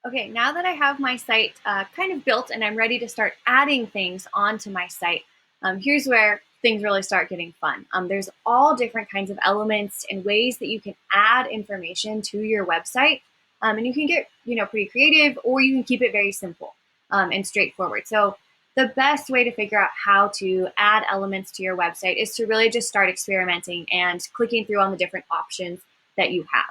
Okay, now that I have my site kind of built and I'm ready to start adding things onto my site, here's where things really start getting fun. There's all different kinds of elements and ways that you can add information to your website. And you can get, pretty creative, or you can keep it very simple and straightforward. So the best way to figure out how to add elements to your website is to really just start experimenting and clicking through on the different options that you have.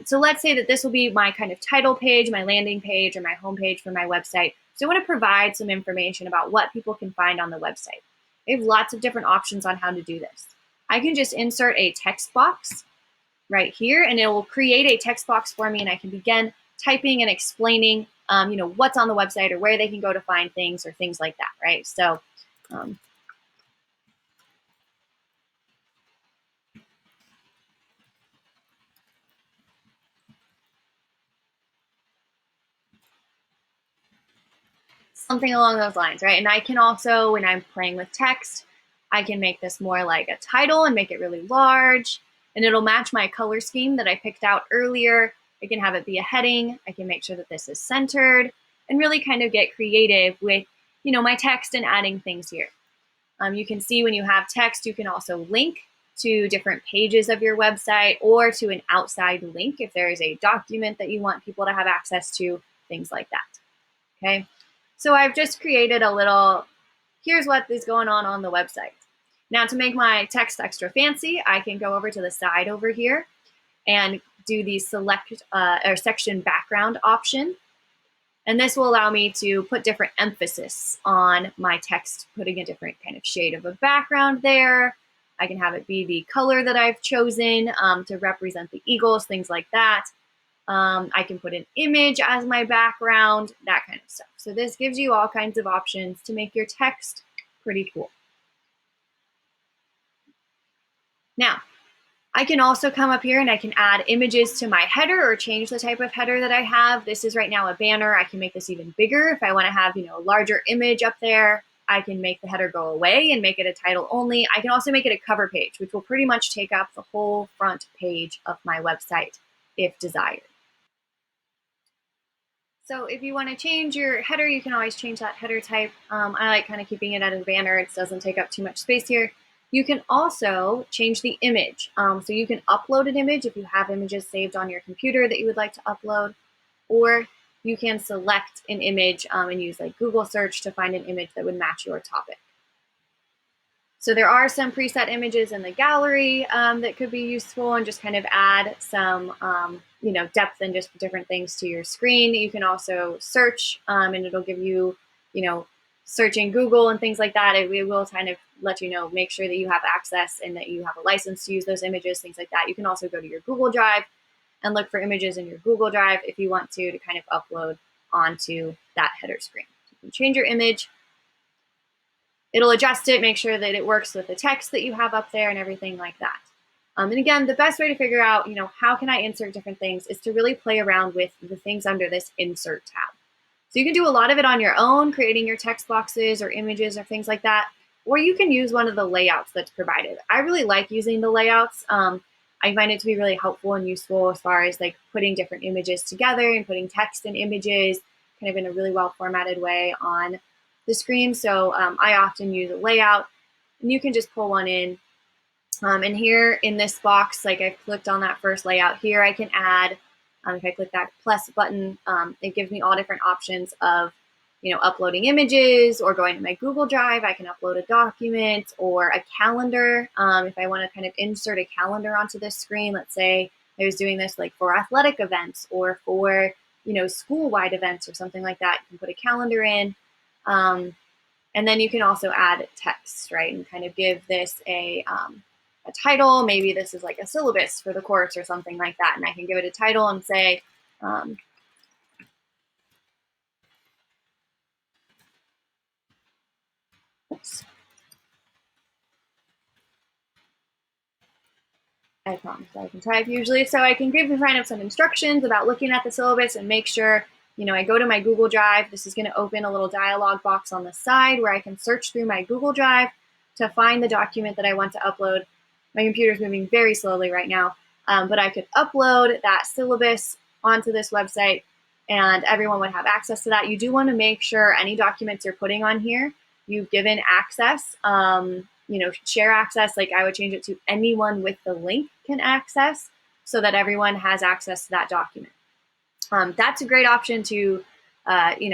So let's say that this will be my kind of title page, my landing page, or my homepage for my website. So I want to provide some information about what people can find on the website. We have lots of different options on how to do this. I can just insert a text box right here, and it will create a text box for me, and I can begin typing and explaining, what's on the website or where they can go to find things or things like that, right? So um, something along those lines, right? And I can also, when I'm playing with text, I can make this more like a title and make it really large, and it'll match my color scheme that I picked out earlier. I can have it be a heading. I can make sure that this is centered and really kind of get creative with, my text and adding things here. You can see when you have text, you can also link to different pages of your website or to an outside link if there is a document that you want people to have access to, things like that. Okay, so I've just created a little, here's what is going on the website. Now to make my text extra fancy, I can go over to the side over here and do the select or section background option. And this will allow me to put different emphasis on my text, putting a different kind of shade of a background there. I can have it be the color that I've chosen to represent the eagles, things like that. I can put an image as my background, that kind of stuff. So this gives you all kinds of options to make your text pretty cool. Now, I can also come up here and I can add images to my header or change the type of header that I have. This is right now a banner. I can make this even bigger if I want to have, a larger image up there. I can make the header go away and make it a title only. I can also make it a cover page, which will pretty much take up the whole front page of my website if desired. So if you want to change your header, you can always change that header type. I like kind of keeping it as a banner. It doesn't take up too much space here. You can also change the image. So you can upload an image if you have images saved on your computer that you would like to upload, or you can select an image and use like Google search to find an image that would match your topic. So there are some preset images in the gallery that could be useful and just kind of add some, depth and just different things to your screen. You can also search and it'll give you, searching Google and things like that. It will kind of let you know, make sure that you have access and that you have a license to use those images, things like that. You can also go to your Google Drive and look for images in your Google Drive if you want to kind of upload onto that header screen. You can change your image. It'll adjust it, make sure that it works with the text that you have up there and everything like that. And again, the best way to figure out, how can I insert different things is to really play around with the things under this insert tab. So you can do a lot of it on your own, creating your text boxes or images or things like that, or you can use one of the layouts that's provided. I really like using the layouts. I find it to be really helpful and useful as far as like putting different images together and putting text and images kind of in a really well formatted way on the screen. So I often use a layout, and you can just pull one in. And here in this box, like I've clicked on that first layout here, I can add, if I click that plus button, it gives me all different options of, uploading images or going to my Google Drive. I can upload a document or a calendar. If I want to kind of insert a calendar onto this screen, let's say I was doing this like for athletic events or for, school-wide events or something like that, you can put a calendar in. And then you can also add text, right, and kind of give this a title. Maybe this is like a syllabus for the course or something like that. And I can give it a title and say, oops, I promise I can type usually. So I can give kind of some instructions about looking at the syllabus and make sure, I go to my Google Drive. This is going to open a little dialog box on the side where I can search through my Google Drive to find the document that I want to upload. My computer's moving very slowly right now, but I could upload that syllabus onto this website. and everyone would have access to that. You do want to make sure any documents you're putting on here, you've given access, share access. Like I would change it to anyone with the link can access so that everyone has access to that document. That's a great option to,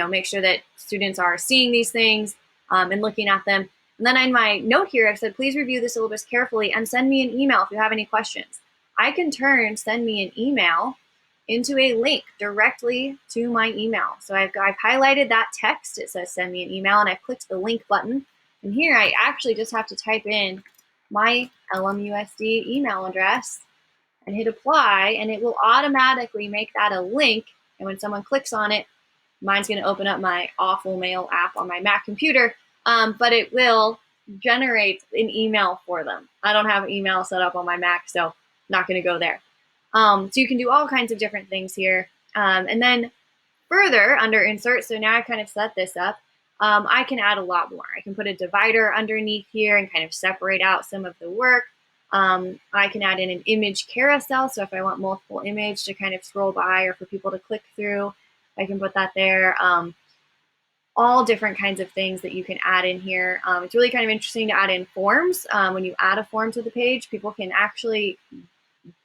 make sure that students are seeing these things and looking at them. And then in my note here, I've said, please review the syllabus carefully and send me an email if you have any questions. I can turn send me an email into a link directly to my email. So I've highlighted that text. It says send me an email, and I've clicked the link button. And here I actually just have to type in my LMUSD email address and hit apply, and it will automatically make that a link. And when someone clicks on it, mine's going to open up my awful mail app on my Mac computer, but it will generate an email for them. I don't have email set up on my Mac, so not going to go there. So you can do all kinds of different things here. And then further under insert, so now I kind of set this up, I can add a lot more. I can put a divider underneath here and kind of separate out some of the work. I can add in an image carousel. So if I want multiple images to kind of scroll by or for people to click through, I can put that there. All different kinds of things that you can add in here. It's really kind of interesting to add in forms. When you add a form to the page, people can actually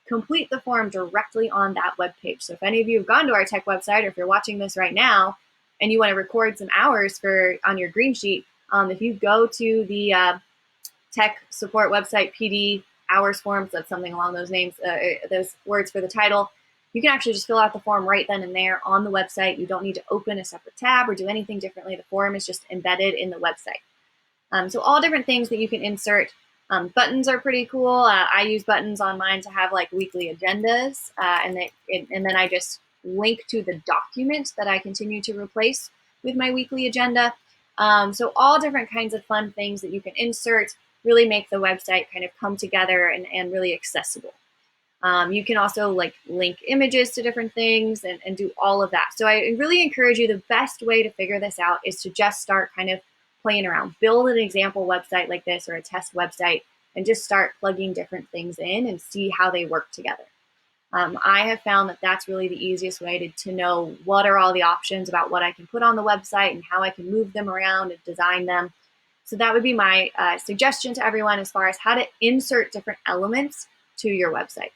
complete the form directly on that web page. So if any of you have gone to our tech website, or if you're watching this right now and you want to record some hours on your green sheet, if you go to the tech support website, PD hours forms, that's something along those names, those words for the title, you can actually just fill out the form right then and there on the website. You don't need to open a separate tab or do anything differently. The form is just embedded in the website. So all different things that you can insert. Buttons are pretty cool. I use buttons on mine to have like weekly agendas, and then I just link to the document that I continue to replace with my weekly agenda. So all different kinds of fun things that you can insert really make the website kind of come together and really accessible. You can also like link images to different things and do all of that. So I really encourage you, the best way to figure this out is to just start kind of playing around. Build an example website like this or a test website and just start plugging different things in and see how they work together. I have found that that's really the easiest way to know what are all the options about what I can put on the website and how I can move them around and design them. So that would be my suggestion to everyone as far as how to insert different elements to your website.